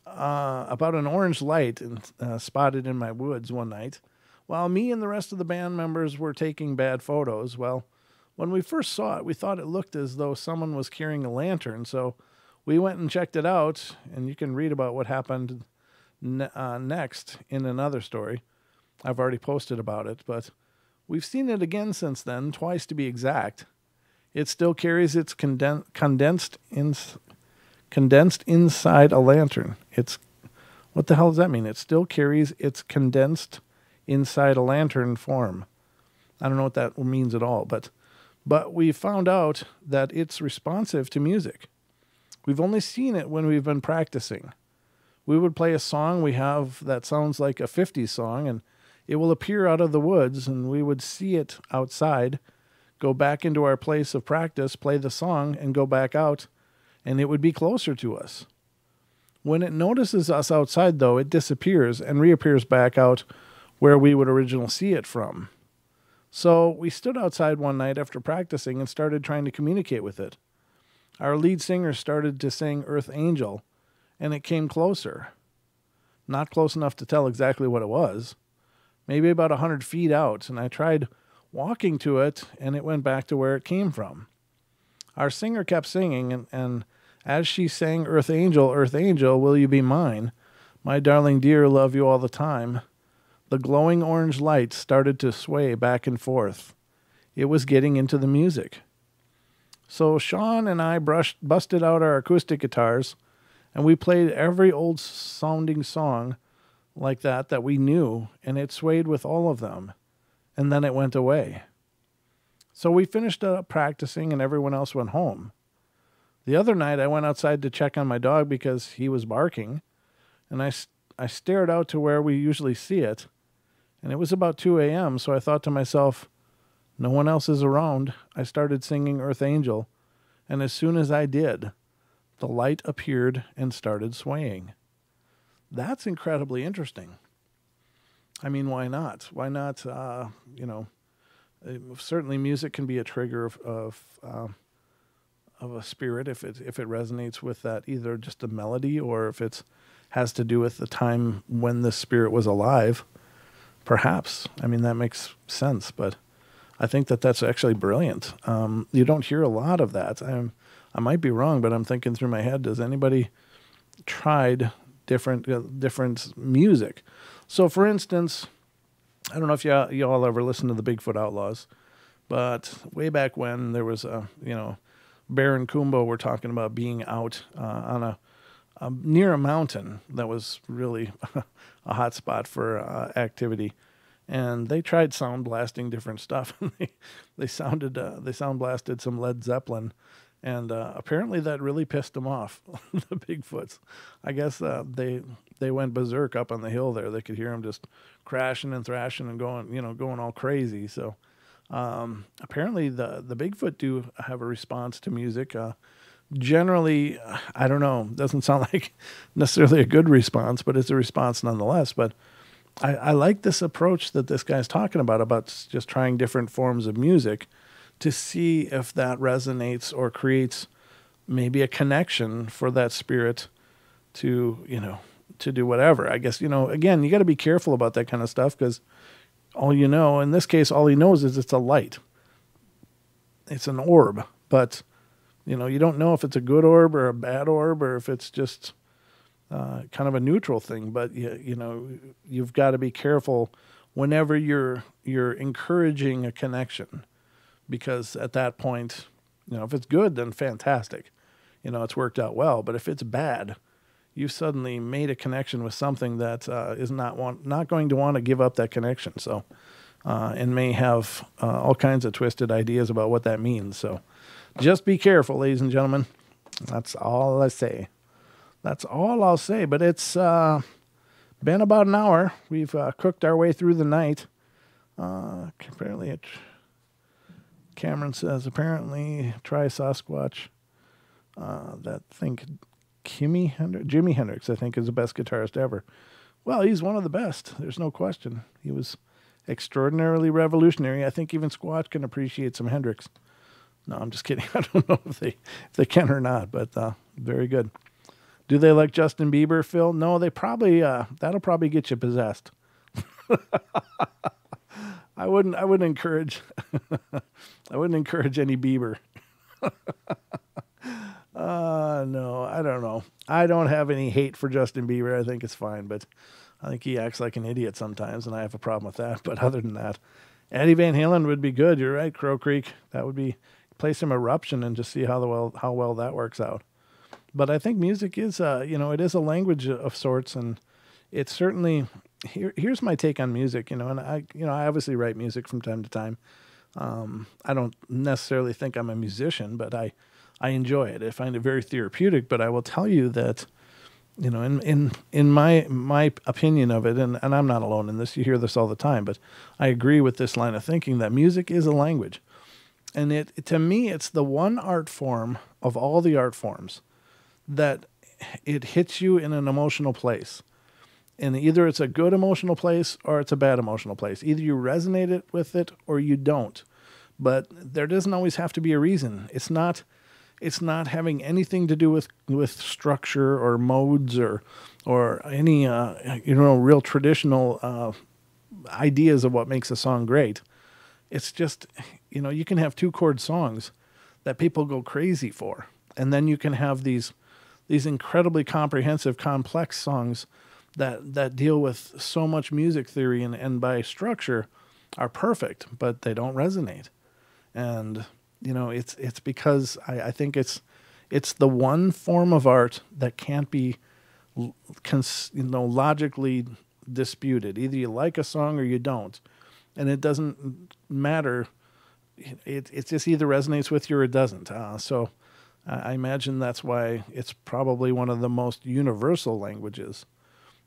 About an orange light spotted in my woods one night while me and the rest of the band members were taking bad photos. Well, when we first saw it, we thought it looked as though someone was carrying a lantern, so we went and checked it out, and you can read about what happened next in another story. I've already posted about it, but we've seen it again since then, twice to be exact. It still carries its condensed inside a lantern. What the hell does that mean? It still carries its condensed inside a lantern form. I don't know what that means at all, but we found out that it's responsive to music. We've only seen it when we've been practicing. We would play a song we have that sounds like a 50s song, and it will appear out of the woods, and we would see it outside, go back into our place of practice, play the song, and go back out, and it would be closer to us. When it notices us outside, though, it disappears and reappears back out where we would originally see it from. So we stood outside one night after practicing and started trying to communicate with it. Our lead singer started to sing Earth Angel, and it came closer. Not close enough to tell exactly what it was. Maybe about 100 feet out, and I tried walking to it, and it went back to where it came from. Our singer kept singing, and as she sang Earth Angel, will you be mine? My darling dear, love you all the time. The glowing orange light started to sway back and forth. It was getting into the music. So Sean and I busted out our acoustic guitars, and we played every old sounding song like that we knew, and it swayed with all of them, and then it went away. So we finished up practicing, and everyone else went home. The other night, I went outside to check on my dog because he was barking, and I stared out to where we usually see it, and it was about 2 a.m., so I thought to myself, no one else is around. I started singing Earth Angel, and as soon as I did, the light appeared and started swaying. That's incredibly interesting. I mean, why not? Why not, certainly music can be a trigger of a spirit if it resonates with that, either just a melody or if it has to do with the time when the spirit was alive. Perhaps. I mean, that makes sense, but I think that's actually brilliant. You don't hear a lot of that. I might be wrong, but I'm thinking through my head, does anybody tried different music? So, for instance, I don't know if y'all ever listened to the Bigfoot Outlaws, but way back when there was Bear and Kumbo were talking about being out on near a mountain that was really a hot spot for activity, and they tried sound blasting different stuff. They sound blasted some Led Zeppelin, And apparently that really pissed them off, the Bigfoots. I guess they went berserk up on the hill there. They could hear them just crashing and thrashing and going all crazy. So apparently the Bigfoot do have a response to music. Generally, I don't know, doesn't sound like necessarily a good response, but it's a response nonetheless. But I like this approach that this guy's talking about just trying different forms of music to see if that resonates or creates maybe a connection for that spirit to do whatever. I guess, again, you got to be careful about that kind of stuff, because in this case, all he knows is it's a light. It's an orb, but you don't know if it's a good orb or a bad orb, or if it's just kind of a neutral thing. But you've got to be careful whenever you're encouraging a connection, because at that point, if it's good, then fantastic. It's worked out well. But if it's bad, you've suddenly made a connection with something that is not going to want to give up that connection. So, and may have all kinds of twisted ideas about what that means. So, just be careful, ladies and gentlemen. That's all I say. That's all I'll say. But it's been about an hour. We've cooked our way through the night. Apparently, Cameron says, apparently, try Sasquatch. That Jimi Hendrix, I think, is the best guitarist ever. Well, he's one of the best. There's no question. He was extraordinarily revolutionary. I think even Squatch can appreciate some Hendrix. No, I'm just kidding. I don't know if they can or not, but very good. Do they like Justin Bieber, Phil? No, they probably that'll probably get you possessed. I wouldn't encourage I wouldn't encourage any Bieber. No, I don't know. I don't have any hate for Justin Bieber. I think it's fine, but I think he acts like an idiot sometimes, and I have a problem with that. But other than that, Eddie Van Halen would be good. You're right, Crow Creek. That would be, play some Eruption and just see how well that works out. But I think music is, it is a language of sorts, and it's certainly. Here's my take on music, and I obviously write music from time to time. I don't necessarily think I'm a musician, but I enjoy it. I find it very therapeutic. But I will tell you that, in my opinion of it, and I'm not alone in this. You hear this all the time, but I agree with this line of thinking that music is a language, and to me, it's the one art form of all the art forms that it hits you in an emotional place. And either it's a good emotional place or it's a bad emotional place. Either you resonate with it or you don't. But there doesn't always have to be a reason. It's not having anything to do with structure or modes or any real traditional ideas of what makes a song great. It's just, you can have 2-chord songs that people go crazy for. And then you can have these incredibly comprehensive, complex songs that deal with so much music theory and by structure are perfect, but they don't resonate. And, it's because I think it's the one form of art that can't be, logically disputed. Either you like a song or you don't. And it doesn't matter. It just either resonates with you or it doesn't. So I imagine that's why it's probably one of the most universal languages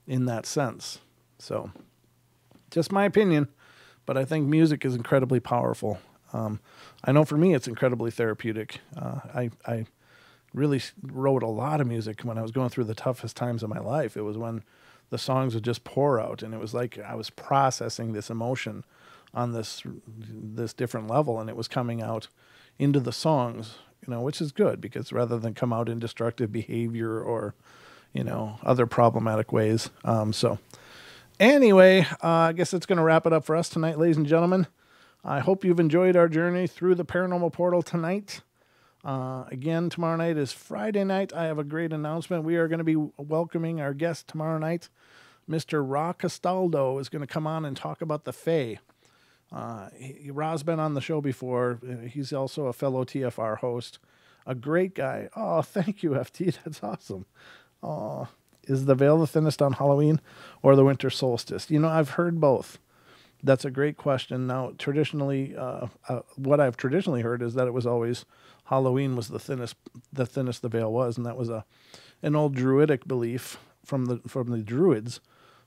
in that sense. So just my opinion, but I think music is incredibly powerful. I know for me, it's incredibly therapeutic. I really wrote a lot of music when I was going through the toughest times of my life. It was when the songs would just pour out, and it was like I was processing this emotion on this different level, and it was coming out into the songs, which is good, because rather than come out in destructive behavior or other problematic ways. So anyway, I guess it's going to wrap it up for us tonight, ladies and gentlemen. I hope you've enjoyed our journey through the Paranormal Portal tonight. Again, tomorrow night is Friday night. I have a great announcement. We are going to be welcoming our guest tomorrow night. Mr. Ra Castaldo is going to come on and talk about the Fae. Ra's been on the show before. He's also a fellow TFR host. A great guy. Oh, thank you, FT. That's awesome. Is the veil the thinnest on Halloween or the winter solstice? I've heard both. That's a great question. Now, traditionally, what I've traditionally heard is that it was always Halloween was the thinnest the veil was, and that was an old druidic belief from the druids.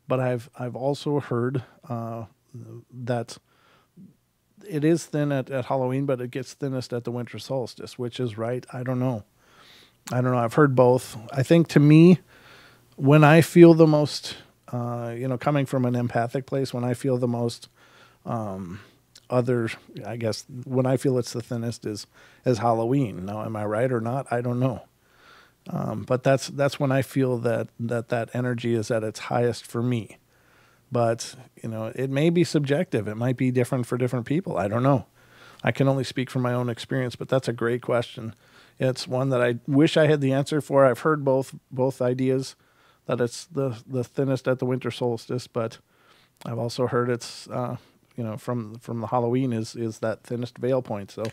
But I've also heard that it is thin at Halloween, but it gets thinnest at the winter solstice. Which is right? I don't know. I've heard both. I think to me, when I feel the most, coming from an empathic place, when I feel the most I guess when I feel it's the thinnest is Halloween. Now, am I right or not? I don't know. But that's when I feel that energy is at its highest for me. But, it may be subjective. It might be different for different people. I don't know. I can only speak from my own experience, but that's a great question. It's one that I wish I had the answer for. I've heard both ideas, that it's the thinnest at the winter solstice, but I've also heard it's, from the Halloween is that thinnest veil point. So,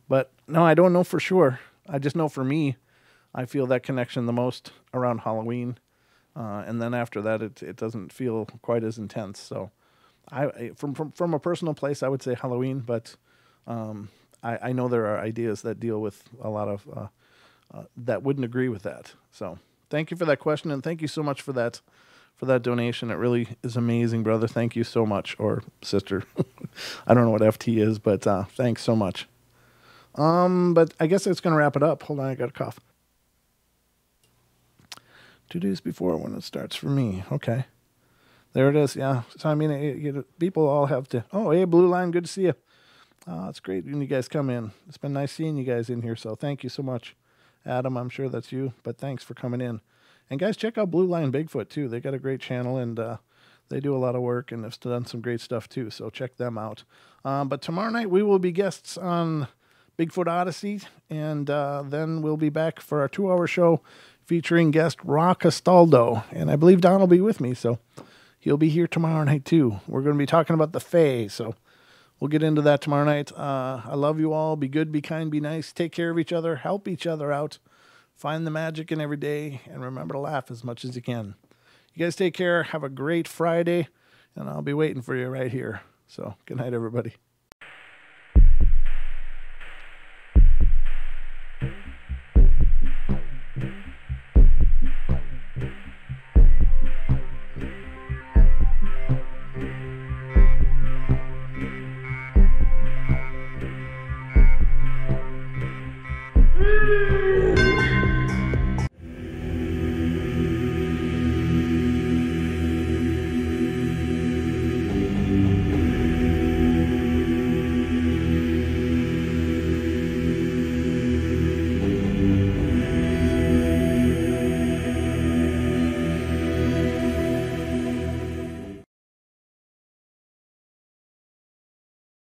but no, I don't know for sure. I just know for me, I feel that connection the most around Halloween. And then after that, it doesn't feel quite as intense. So from a personal place, I would say Halloween, but I know there are ideas that deal with a lot of that wouldn't agree with that. So thank you for that question, and thank you so much for that donation. It really is amazing, brother. Thank you so much, or sister. I don't know what FT is, but thanks so much. But I guess it's going to wrap it up. Hold on, I got a cough. 2 days before when it starts for me. Okay. There it is. Yeah. So, I mean, people all have to. Oh, hey, Blue Line. Good to see you. It's great when you guys come in. It's been nice seeing you guys in here. So thank you so much. Adam, I'm sure that's you, but thanks for coming in. And guys, check out Blue Line Bigfoot too. They got a great channel, and they do a lot of work and have done some great stuff too. So check them out. But tomorrow night we will be guests on Bigfoot Odyssey, and then we'll be back for our 2-hour show featuring guest Ra Castaldo, and I believe Don will be with me, so he'll be here tomorrow night too. We're going to be talking about the Fae, so we'll get into that tomorrow night. I love you all. Be good, be kind, be nice. Take care of each other. Help each other out. Find the magic in every day, and remember to laugh as much as you can. You guys take care. Have a great Friday, and I'll be waiting for you right here. So good night, everybody. Woo!